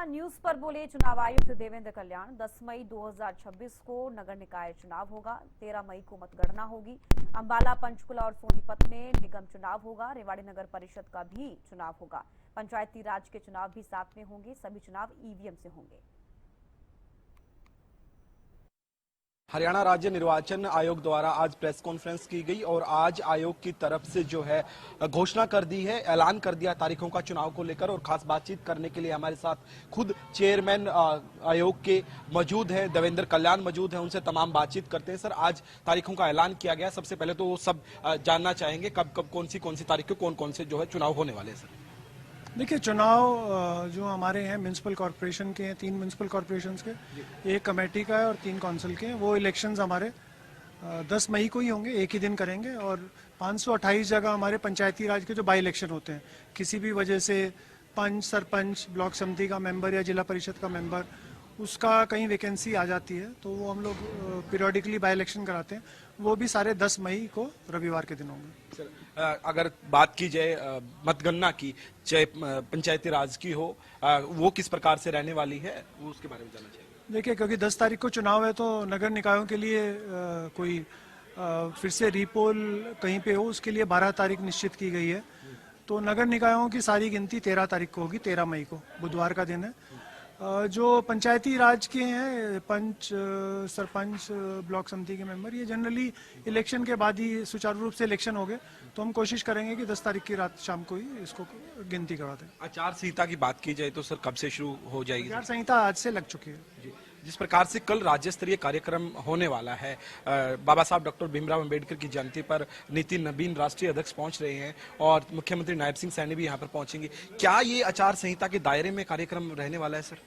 News पर बोले चुनाव आयुक्त देवेंद्र कल्याण। 10 मई 2026 को नगर निकाय चुनाव होगा। 13 मई को मतगणना होगी। अंबाला, पंचकुला और सोनीपत में निगम चुनाव होगा। रेवाड़ी नगर परिषद का भी चुनाव होगा। पंचायती राज के चुनाव भी साथ में होंगे। सभी चुनाव ईवीएम से होंगे। हरियाणा राज्य निर्वाचन आयोग द्वारा आज प्रेस कॉन्फ्रेंस की गई और आज आयोग की तरफ से जो है घोषणा कर दी है, ऐलान कर दिया तारीखों का चुनाव को लेकर। और खास बातचीत करने के लिए हमारे साथ खुद चेयरमैन आयोग के मौजूद हैं, देवेंद्र कल्याण मौजूद हैं। उनसे तमाम बातचीत करते हैं। सर, आज तारीखों का ऐलान किया गया। सबसे पहले तो वो सब जानना चाहेंगे कब कब कौन सी तारीख को कौन से जो है चुनाव होने वाले हैं। सर देखिए, चुनाव जो हमारे हैं म्यूनिसिपल कॉरपोरेशन के हैं, 3 म्यूनिसिपल कॉरपोरेशंस के, 1 कमेटी का है और 3 काउंसिल के हैं। वो इलेक्शंस हमारे 10 मई को ही होंगे, एक ही दिन करेंगे। और 528 जगह हमारे पंचायती राज के जो बाई इलेक्शन होते हैं, किसी भी वजह से पंच, सरपंच, ब्लॉक समिति का मेंबर या जिला परिषद का मेंबर, उसका कहीं वैकेंसी आ जाती है तो वो हम लोग पीरियडिकली बाई इलेक्शन कराते हैं। वो भी सारे 10 मई को रविवार के दिन होंगे। सर, अगर बात की जाए मतगणना की, चाहे पंचायती राज की हो, वो किस प्रकार से रहने वाली है, वो उसके बारे में जानना चाहिए। देखिए, क्योंकि 10 तारीख को चुनाव है तो नगर निकायों के लिए कोई फिर से रीपोल कहीं पे हो, उसके लिए 12 तारीख निश्चित की गई है। तो नगर निकायों की सारी गिनती 13 तारीख को होगी, 13 मई को, बुधवार का दिन है। जो पंचायती राज के हैं, पंच, सरपंच, ब्लॉक समिति के मेंबर, ये जनरली इलेक्शन के बाद ही सुचारू रूप से इलेक्शन हो गए। तो हम कोशिश करेंगे कि 10 तारीख की रात शाम को ही इसको गिनती करवा दें। आचार संहिता की बात की जाए तो सर कब से शुरू हो जाएगी? आचार संहिता आज से लग चुकी है जी। जिस प्रकार से कल राज्य स्तरीय कार्यक्रम होने वाला है, बाबा साहब डॉक्टर भीमराव अंबेडकर की जयंती पर नितिन नवीन राष्ट्रीय अध्यक्ष पहुंच रहे हैं और मुख्यमंत्री नायब सिंह सैनी भी यहां पर पहुंचेंगे। क्या ये आचार संहिता के दायरे में कार्यक्रम रहने वाला है? सर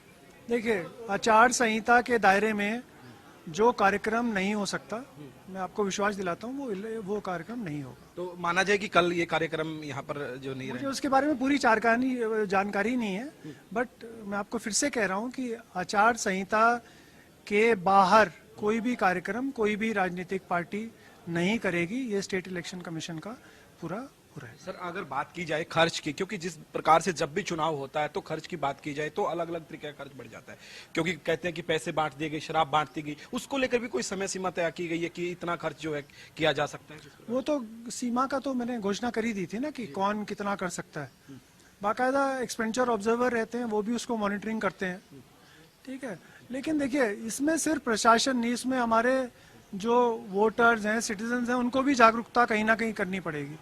देखिए, आचार संहिता के दायरे में जो कार्यक्रम नहीं हो सकता, मैं आपको विश्वास दिलाता हूँ वो कार्यक्रम नहीं होगा। तो माना जाए कि कल ये कार्यक्रम यहाँ पर जो नहीं मुझे उसके बारे में पूरी जानकारी नहीं है, बट मैं आपको फिर से कह रहा हूँ कि आचार संहिता के बाहर कोई भी कार्यक्रम कोई भी राजनीतिक पार्टी नहीं करेगी। ये स्टेट इलेक्शन कमीशन का पूरा है। सर, अगर बात की जाए खर्च की, क्योंकि जिस प्रकार से जब भी चुनाव होता है तो खर्च की बात की जाए तो अलग अलग तरीके का खर्च बढ़ जाता है, क्योंकि कहते हैं कि पैसे बांट दिए गए, शराब बांट दी गई, उसको लेकर भी कोई समय सीमा तय की गई है कि इतना खर्च जो है किया जा सकता है? वो तो सीमा का तो मैंने घोषणा करी दी थी ना कि कौन कितना कर सकता है। बाकायदा एक्सपेंडिचर ऑब्जर्वर रहते हैं, वो भी उसको मॉनिटरिंग करते हैं। ठीक है, लेकिन देखिए, इसमें सिर्फ प्रशासन नहीं, इसमें हमारे जो वोटर्स हैं, सिटीजन हैं, उनको भी जागरूकता कहीं ना कहीं करनी पड़ेगी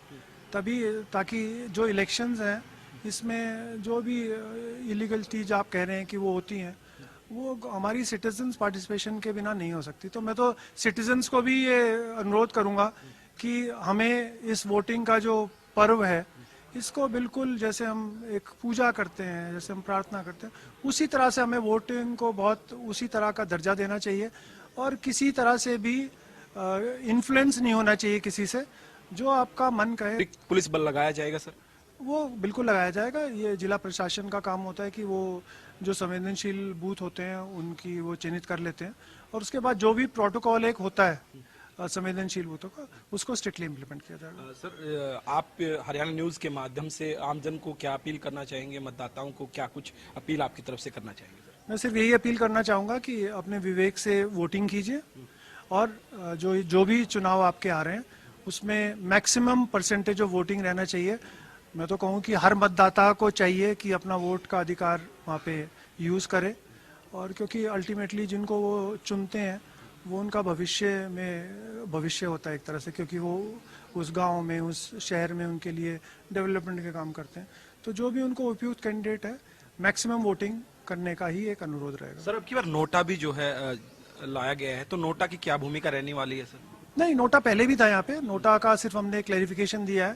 तभी, ताकि जो इलेक्शंस हैं इसमें जो भी इलीगल चीज आप कह रहे हैं कि वो होती हैं, वो हमारी सिटीजन्स पार्टिसिपेशन के बिना नहीं हो सकती। तो मैं तो सिटीजन्स को भी ये अनुरोध करूंगा कि हमें इस वोटिंग का जो पर्व है, इसको बिल्कुल जैसे हम एक पूजा करते हैं, जैसे हम प्रार्थना करते हैं, उसी तरह से हमें वोटिंग को बहुत उसी तरह का दर्जा देना चाहिए। और किसी तरह से भी इन्फ्लुएंस नहीं होना चाहिए किसी से। जो आपका मन कहे। पुलिस बल लगाया जाएगा? सर, वो बिल्कुल लगाया जाएगा। ये जिला प्रशासन का काम होता है कि वो जो संवेदनशील बूथ होते हैं उनकी वो चिन्हित कर लेते हैं, और उसके बाद जो भी प्रोटोकॉल एक होता है संवेदनशील बूथों का, उसको स्ट्रिक्टली इम्प्लीमेंट किया जाएगा। सर, आप हरियाणा न्यूज के माध्यम से आमजन को क्या अपील करना चाहेंगे, मतदाताओं को क्या कुछ अपील आपकी तरफ से करना चाहेंगे? सर, मैं सिर्फ यही अपील करना चाहूंगा कि अपने विवेक से वोटिंग कीजिए, और जो भी चुनाव आपके आ रहे हैं उसमें मैक्सिमम परसेंटेज ऑफ वोटिंग रहना चाहिए। मैं तो कहूँ कि हर मतदाता को चाहिए कि अपना वोट का अधिकार वहाँ पे यूज करे, और क्योंकि अल्टीमेटली जिनको वो चुनते हैं वो उनका भविष्य होता है एक तरह से, क्योंकि वो उस गांव में, उस शहर में उनके लिए डेवलपमेंट के काम करते हैं। तो जो भी उनको उपयुक्त कैंडिडेट है, मैक्सिमम वोटिंग करने का ही एक अनुरोध रहेगा। सर, अब की बार नोटा भी जो है लाया गया है, तो नोटा की क्या भूमिका रहने वाली है? सर, नहीं, नोटा पहले भी था यहाँ पे। नोटा का सिर्फ हमने क्लैरिफिकेशन दिया है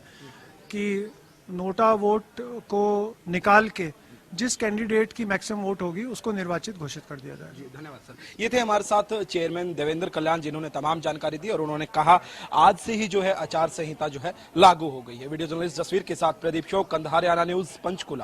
कि नोटा वोट को निकाल के जिस कैंडिडेट की मैक्सिमम वोट होगी उसको निर्वाचित घोषित कर दिया जाएगा। धन्यवाद सर। ये थे हमारे साथ चेयरमैन देवेंद्र कल्याण, जिन्होंने तमाम जानकारी दी और उन्होंने कहा आज से ही जो है आचार संहिता जो है लागू हो गई है। वीडियो जर्नलिस्ट जसवीर के साथ प्रदीप शोक, कंधार, हरियाणा न्यूज, पंचकुला।